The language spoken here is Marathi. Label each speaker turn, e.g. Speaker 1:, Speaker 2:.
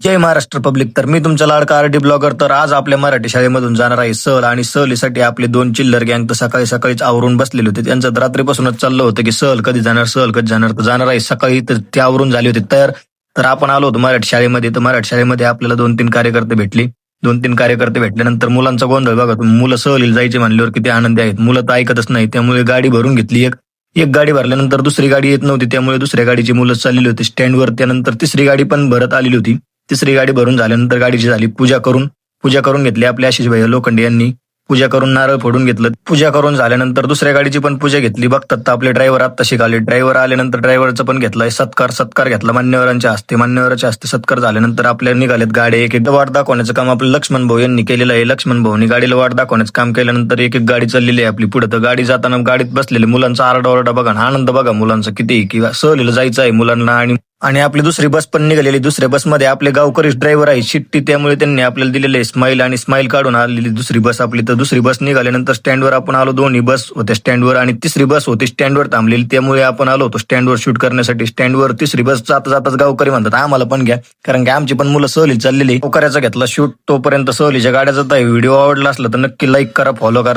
Speaker 1: जय महाराष्ट्र पब्लिक. तर मी तुमचा लाडका आरडी ब्लॉगर. तर आज आपल्या मराठी शाळेमधून जाणार आहे सहल, आणि सहलीसाठी आपले 2 चिल्लर गँग तर सकाळी सकाळीच आवरून बसलेले होते. त्यांचं तर रात्रीपासूनच चाललं होतं की सहल कधी जाणार, सहल कधी जाणार. तर जाणार आहे सकाळी, तर ते आवरून झाले होते तयार. तर आपण आलो होतो मराठी शाळेमध्ये. तर मराठी शाळेमध्ये आपल्याला 2-3 कार्यकर्ते भेटले. 2-3 कार्यकर्ते भेटल्यानंतर मुलांचा गोंधळ बघा तुम्ही. मुलं सहलीला जायचे म्हणल्यावर किती आनंदी आहेत. मुलं तर ऐकतच नाही. त्यामुळे गाडी भरून घेतली एक. एक गाडी भरल्यानंतर दुसरी गाडी येत नव्हती, त्यामुळे दुसऱ्या गाडीची मुलं चाललेली होती स्टँडवर. त्यानंतर तिसरी गाडी पण भरत आलेली होती. तिसरी गाडी भरून झाल्यानंतर गाडीची झाली पूजा करून घेतली आपल्या आशिष भाई लोखंडे यांनी. पूजा करून नारळ फोडून घेतलं. पूजा करून झाल्यानंतर दुसऱ्या गाडीची पण पूजा घेतली. बघतात तर आपले ड्रायव्हर आत्ता शिकाले. ड्रायव्हर आल्यानंतर ड्रायव्हरचा पण घेतलाय सत्कार घेतला मान्यवरांच्या हस्ते सत्कार झाल्यानंतर आपल्या निघालेत गाड्या. एक एक वाट दाखवण्याचं काम आपलं लक्ष्मण भाऊ यांनी केलेलं आहे. लक्ष्मण भाऊनी गाडीला वाट दाखवण्याचं काम केल्यानंतर एक एक गाडी चाललेली आहे आपली पुढे. तर गाडी जाताना गाडीत बसलेले मुलांचा आरडाओरडा बघा, आनंद बघा मुलांचा किती, किंवा सहलीला जायचं आहे मुलांना. आणि आपली दुसरी बस पण निघालेली. दुसऱ्या बसमध्ये आपले गावकरीच ड्रायव्हर आहे शिट्टी, त्यामुळे त्यांनी आपल्याला दिलेले स्माईल काढून आलेली दुसरी बस आपली. तर दुसरी बस निघाल्यानंतर स्टँडवर आपण आलो. दोन्ही बस होत्या स्टँडवर आणि तिसरी बस होती स्टँडवर थांबलेली, त्यामुळे आपण आलो होतो स्टँडवर शूट करण्यासाठी. स्टँडवर तिसरी बस जाताच गावकरी म्हणतात आम्हाला पण घ्या, कारण की आमची पण मुलं सहली चाललेली. गावकऱ्याचा घेतला शूट. तोपर्यंत सहलीच्या गाड्या जात आहे. व्हिडिओ आवडला असला तर नक्की लाईक करा, फॉलो करा.